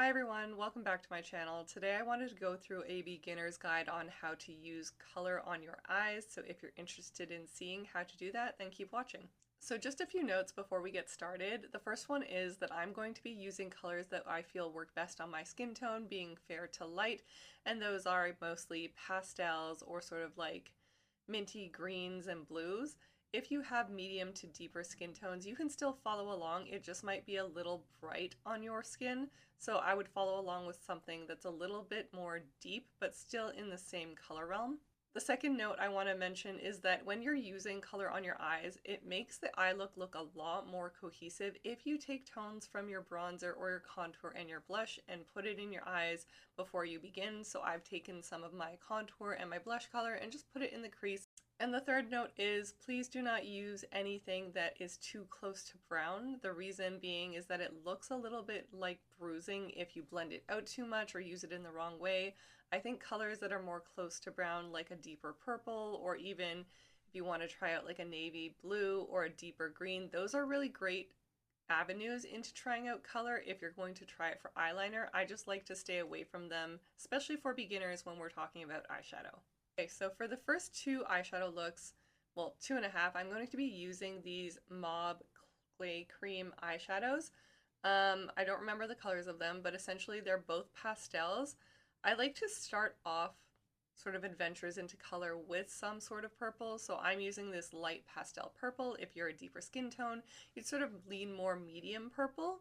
Hi everyone, welcome back to my channel. Today I wanted to go through a beginner's guide on how to use color on your eyes, so if you're interested in seeing how to do that, then keep watching. So just a few notes before we get started. The first one is that I'm going to be using colors that I feel work best on my skin tone, being fair to light, and those are mostly pastels or sort of like minty greens and blues. If you have medium to deeper skin tones, you can still follow along. It just might be a little bright on your skin. So I would follow along with something that's a little bit more deep, but still in the same color realm. The second note I want to mention is that when you're using color on your eyes, it makes the eye look a lot more cohesive if you take tones from your bronzer or your contour and your blush and put it in your eyes before you begin. So I've taken some of my contour and my blush color and just put it in the crease. And the third note is please do not use anything that is too close to brown. The reason being is that it looks a little bit like bruising if you blend it out too much or use it in the wrong way. I think colors that are more close to brown, like a deeper purple, or even if you want to try out like a navy blue or a deeper green, those are really great avenues into trying out color if you're going to try it for eyeliner. I just like to stay away from them, especially for beginners when we're talking about eyeshadow. Okay, so for the first two eyeshadow looks, well, two and a half, I'm going to be using these Mauve Clay Cream eyeshadows. I don't remember the colors of them, but essentially they're both pastels. I like to start off sort of adventures into color with some sort of purple, so I'm using this light pastel purple. If you're a deeper skin tone, you'd sort of lean more medium purple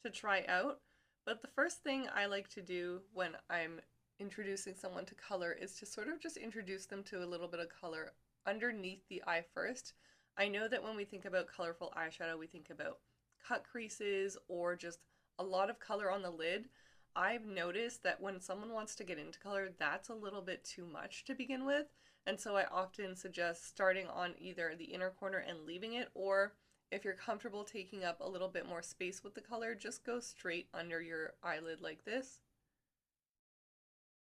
to try out. But the first thing I like to do when I'm introducing someone to color is to sort of just introduce them to a little bit of color underneath the eye first. I know that when we think about colorful eyeshadow, we think about cut creases or just a lot of color on the lid. I've noticed that when someone wants to get into color, that's a little bit too much to begin with. And so I often suggest starting on either the inner corner and leaving it, or if you're comfortable taking up a little bit more space with the color, just go straight under your eyelid like this.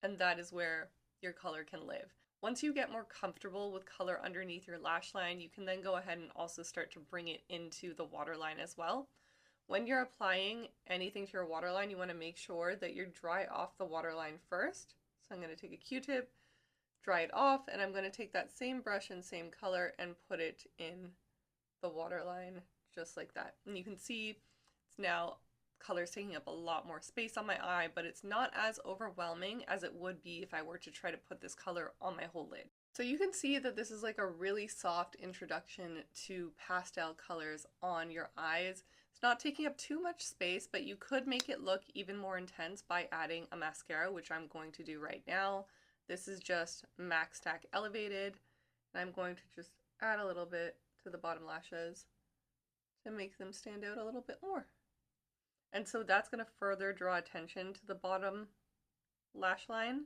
And that is where your color can live. Once you get more comfortable with color underneath your lash line, you can then go ahead and also start to bring it into the waterline as well. When you're applying anything to your waterline, you want to make sure that you dry off the waterline first. So I'm going to take a Q-tip, dry it off, and I'm going to take that same brush and same color and put it in the waterline just like that. And you can see it's now color's taking up a lot more space on my eye, but it's not as overwhelming as it would be if I were to try to put this color on my whole lid. So you can see that this is like a really soft introduction to pastel colors on your eyes. It's not taking up too much space, but you could make it look even more intense by adding a mascara, which I'm going to do right now. This is just MAC Stack Elevated, and I'm going to just add a little bit to the bottom lashes to make them stand out a little bit more. And so that's going to further draw attention to the bottom lash line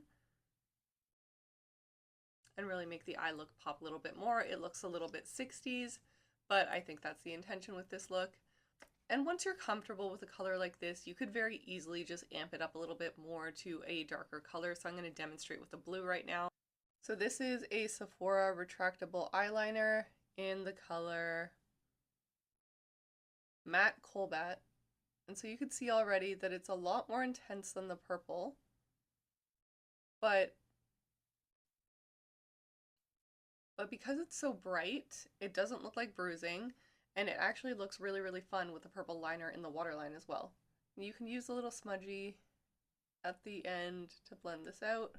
and really make the eye look pop a little bit more. It looks a little bit 60s, but I think that's the intention with this look. And once you're comfortable with a color like this, you could very easily just amp it up a little bit more to a darker color. So I'm going to demonstrate with the blue right now. So this is a Sephora retractable eyeliner in the color Matte Cobalt. And so you can see already that it's a lot more intense than the purple, but because it's so bright, it doesn't look like bruising, and it actually looks really, really fun with the purple liner in the waterline as well. And you can use a little smudgy at the end to blend this out.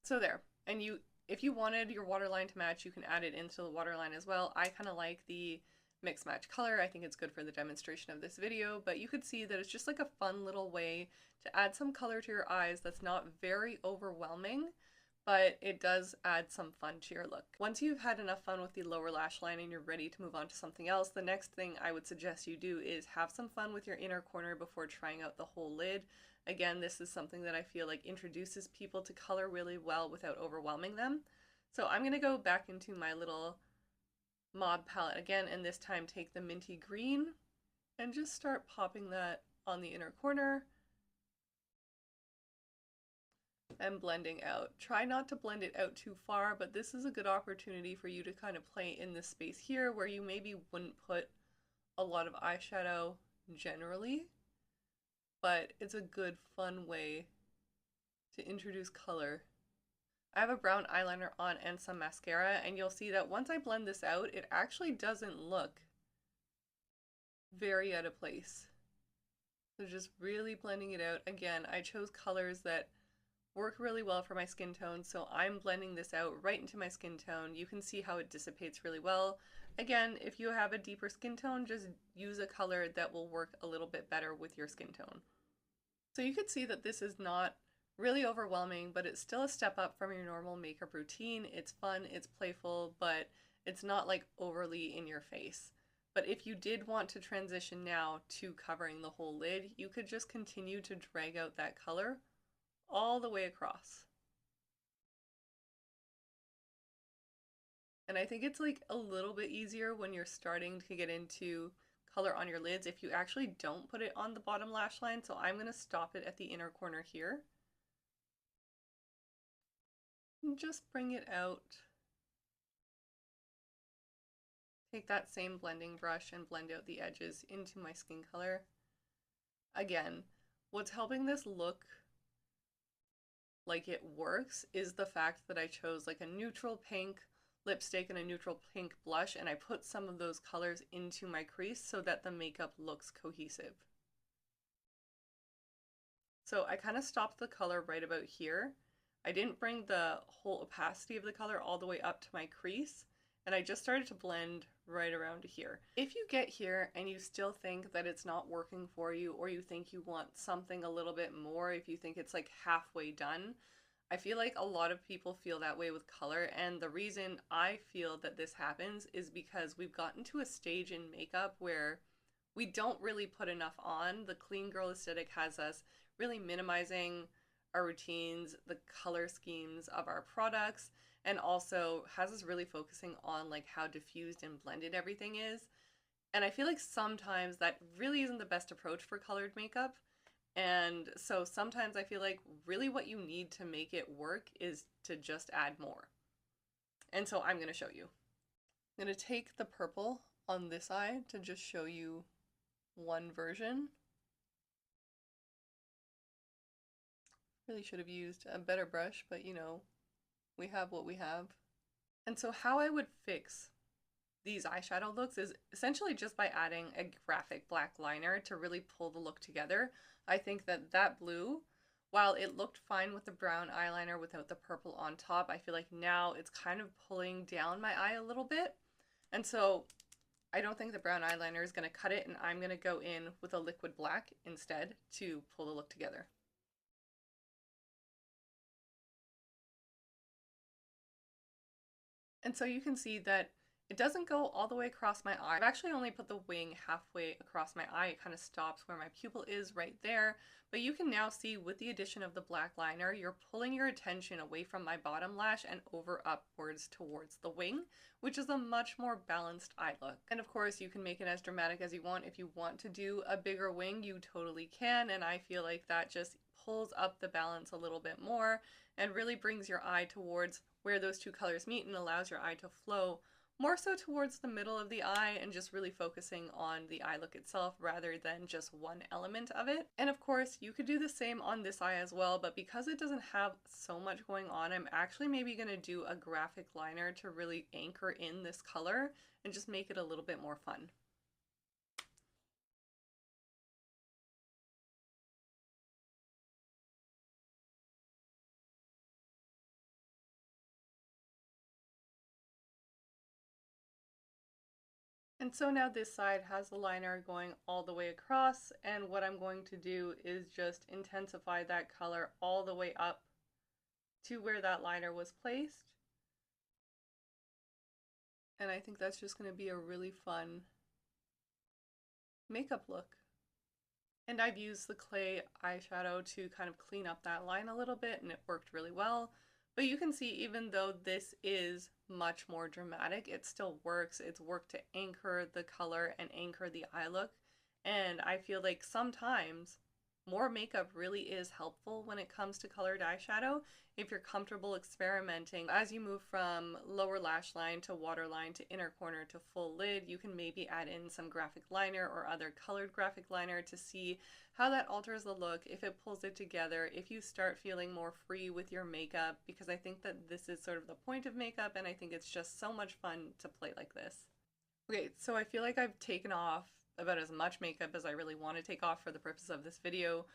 So there, and if you wanted your waterline to match, you can add it into the waterline as well. I kind of like the mix match color. I think it's good for the demonstration of this video, but you could see that it's just like a fun little way to add some color to your eyes that's not very overwhelming, but it does add some fun to your look. Once you've had enough fun with the lower lash line and you're ready to move on to something else, the next thing I would suggest you do is have some fun with your inner corner before trying out the whole lid. Again, this is something that I feel like introduces people to color really well without overwhelming them. So I'm going to go back into my little Mauve palette again, and this time take the minty green and just start popping that on the inner corner and blending out. Try not to blend it out too far, but this is a good opportunity for you to kind of play in this space here where you maybe wouldn't put a lot of eyeshadow generally. but it's a good, fun way to introduce color. I have a brown eyeliner on and some mascara, and you'll see that once I blend this out, it actually doesn't look very out of place. So just really blending it out. Again, I chose colors that work really well for my skin tone, so I'm blending this out right into my skin tone. You can see how it dissipates really well. Again, if you have a deeper skin tone, just use a color that will work a little bit better with your skin tone. So you can see that this is not really overwhelming, but it's still a step up from your normal makeup routine. It's fun, it's playful, but it's not like overly in your face. But if you did want to transition now to covering the whole lid, you could just continue to drag out that color all the way across. And I think it's like a little bit easier when you're starting to get into color on your lids if you actually don't put it on the bottom lash line. So I'm going to stop it at the inner corner here. And just bring it out. Take that same blending brush and blend out the edges into my skin color. Again, what's helping this look like it works is the fact that I chose like a neutral pink lipstick and a neutral pink blush, and I put some of those colors into my crease so that the makeup looks cohesive. So I kind of stopped the color right about here. I didn't bring the whole opacity of the color all the way up to my crease, and I just started to blend right around here. If you get here and you still think that it's not working for you, or you think you want something a little bit more, if you think it's like halfway done, I feel like a lot of people feel that way with color, and the reason I feel that this happens is because we've gotten to a stage in makeup where we don't really put enough on. The clean girl aesthetic has us really minimizing our routines, the color schemes of our products, and also has us really focusing on like how diffused and blended everything is. And I feel like sometimes that really isn't the best approach for colored makeup. And so sometimes I feel like really what you need to make it work is to just add more. And so I'm going to show you. I'm going to take the purple on this eye to just show you one version. Really should have used a better brush, but you know, we have what we have. And so how I would fix these eyeshadow looks is essentially just by adding a graphic black liner to really pull the look together. I think that that blue, while it looked fine with the brown eyeliner without the purple on top, I feel like now it's kind of pulling down my eye a little bit. And so I don't think the brown eyeliner is going to cut it, and I'm going to go in with a liquid black instead to pull the look together. And so you can see that it doesn't go all the way across my eye. I've actually only put the wing halfway across my eye. It kind of stops where my pupil is right there. But you can now see with the addition of the black liner, you're pulling your attention away from my bottom lash and over upwards towards the wing, which is a much more balanced eye look. And of course, you can make it as dramatic as you want. If you want to do a bigger wing, you totally can. And I feel like that just pulls up the balance a little bit more and really brings your eye towards where those two colors meet and allows your eye to flow more so towards the middle of the eye and just really focusing on the eye look itself rather than just one element of it. And of course, you could do the same on this eye as well, but because it doesn't have so much going on, I'm actually maybe going to do a graphic liner to really anchor in this color and just make it a little bit more fun. And so now this side has the liner going all the way across, and what I'm going to do is just intensify that color all the way up to where that liner was placed. And I think that's just going to be a really fun makeup look. And I've used the clay eyeshadow to kind of clean up that line a little bit, and it worked really well. But you can see even though this is much more dramatic, it still works. It's worked to anchor the color and anchor the eye look. And I feel like sometimes more makeup really is helpful when it comes to colored eyeshadow if you're comfortable experimenting. As you move from lower lash line to waterline to inner corner to full lid, you can maybe add in some graphic liner or other colored graphic liner to see how that alters the look, if it pulls it together, if you start feeling more free with your makeup, because I think that this is sort of the point of makeup, and I think it's just so much fun to play like this. Okay, so I feel like I've taken off about as much makeup as I really want to take off for the purpose of this video,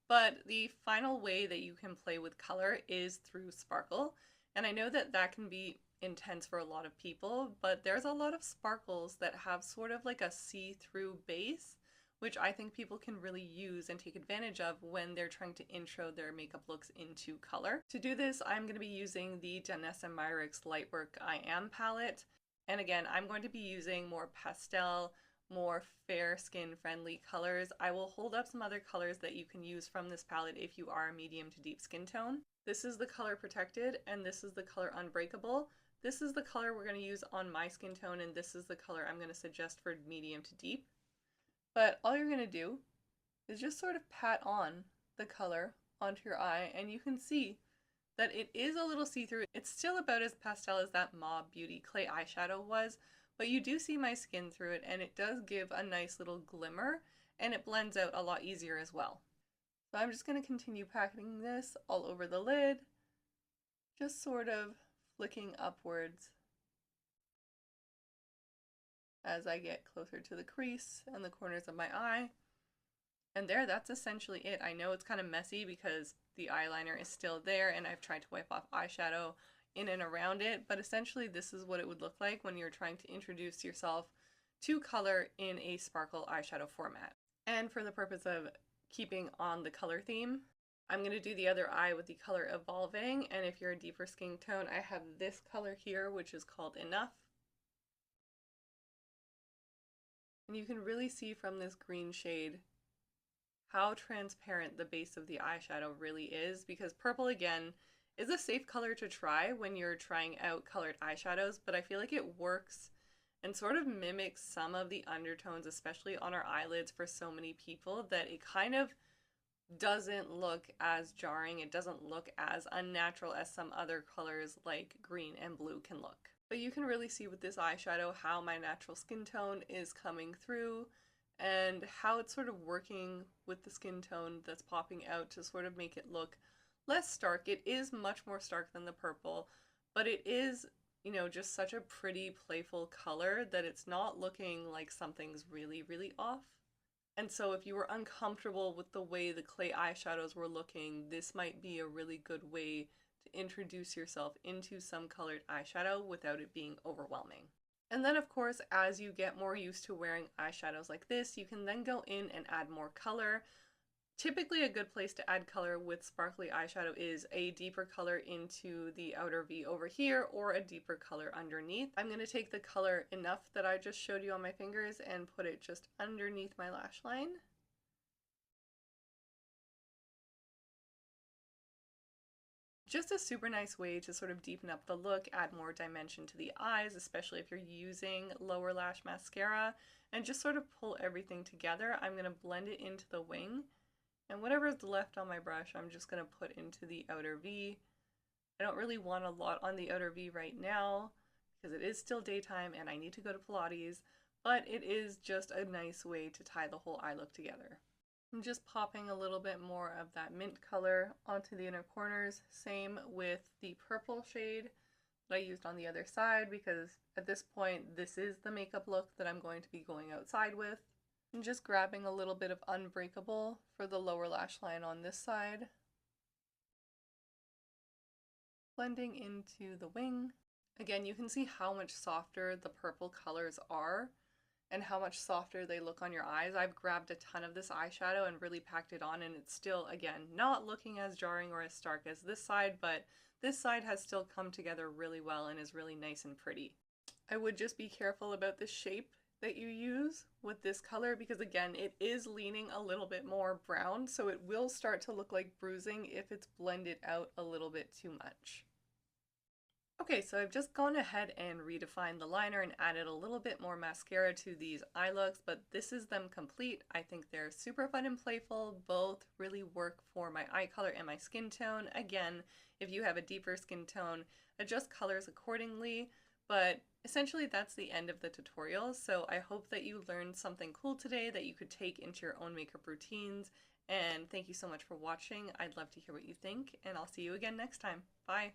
but the final way that you can play with color is through sparkle, and I know that that can be intense for a lot of people, but there's a lot of sparkles that have sort of like a see-through base, which I think people can really use and take advantage of when they're trying to intro their makeup looks into color. To do this, I'm going to be using the Danessa Myricks Lightwork I Am palette. And again, I'm going to be using more pastel, more fair skin friendly colors. I will hold up some other colors that you can use from this palette if you are a medium to deep skin tone. This is the color Protected, and this is the color Unbreakable. This is the color we're going to use on my skin tone, and this is the color I'm going to suggest for medium to deep. But all you're going to do is just sort of pat on the color onto your eye, and you can see that it is a little see-through. It's still about as pastel as that Mob Beauty clay eyeshadow was, but you do see my skin through it, and it does give a nice little glimmer, and it blends out a lot easier as well. So I'm just going to continue packing this all over the lid, just sort of flicking upwards as I get closer to the crease and the corners of my eye. And there, that's essentially it. I know it's kind of messy because the eyeliner is still there and I've tried to wipe off eyeshadow in and around it, but essentially this is what it would look like when you're trying to introduce yourself to color in a sparkle eyeshadow format. And for the purpose of keeping on the color theme, I'm going to do the other eye with the color Evolving, and if you're a deeper skin tone, I have this color here, which is called Enough. And you can really see from this green shade how transparent the base of the eyeshadow really is, because purple, again, is a safe color to try when you're trying out colored eyeshadows, but I feel like it works and sort of mimics some of the undertones, especially on our eyelids for so many people, that it kind of doesn't look as jarring, it doesn't look as unnatural as some other colors like green and blue can look. But you can really see with this eyeshadow how my natural skin tone is coming through and how it's sort of working with the skin tone that's popping out to sort of make it look less stark. It is much more stark than the purple, but it is, you know, just such a pretty, playful color that it's not looking like something's really, really off. And so if you were uncomfortable with the way the clay eyeshadows were looking, this might be a really good way to introduce yourself into some colored eyeshadow without it being overwhelming. And then of course, as you get more used to wearing eyeshadows like this, you can then go in and add more color. Typically a good place to add color with sparkly eyeshadow is a deeper color into the outer V over here or a deeper color underneath. I'm going to take the color Enough that I just showed you on my fingers and put it just underneath my lash line. Just a super nice way to sort of deepen up the look, add more dimension to the eyes, especially if you're using lower lash mascara, and just sort of pull everything together. I'm going to blend it into the wing. And whatever's left on my brush, I'm just going to put into the outer V. I don't really want a lot on the outer V right now because it is still daytime and I need to go to Pilates, but it is just a nice way to tie the whole eye look together. I'm just popping a little bit more of that mint color onto the inner corners. Same with the purple shade that I used on the other side, because at this point, this is the makeup look that I'm going to be going outside with. I'm just grabbing a little bit of Unbreakable for the lower lash line on this side. Blending into the wing. Again, you can see how much softer the purple colors are and how much softer they look on your eyes. I've grabbed a ton of this eyeshadow and really packed it on, and it's still, again, not looking as jarring or as stark as this side, but this side has still come together really well and is really nice and pretty. I would just be careful about the shape that you use with this color, because again, it is leaning a little bit more brown, so it will start to look like bruising if it's blended out a little bit too much. Okay, so I've just gone ahead and redefined the liner and added a little bit more mascara to these eye looks, but this is them complete. I think they're super fun and playful. Both really work for my eye color and my skin tone. Again, if you have a deeper skin tone, adjust colors accordingly. But essentially, that's the end of the tutorial. So I hope that you learned something cool today that you could take into your own makeup routines. And thank you so much for watching. I'd love to hear what you think, and I'll see you again next time. Bye.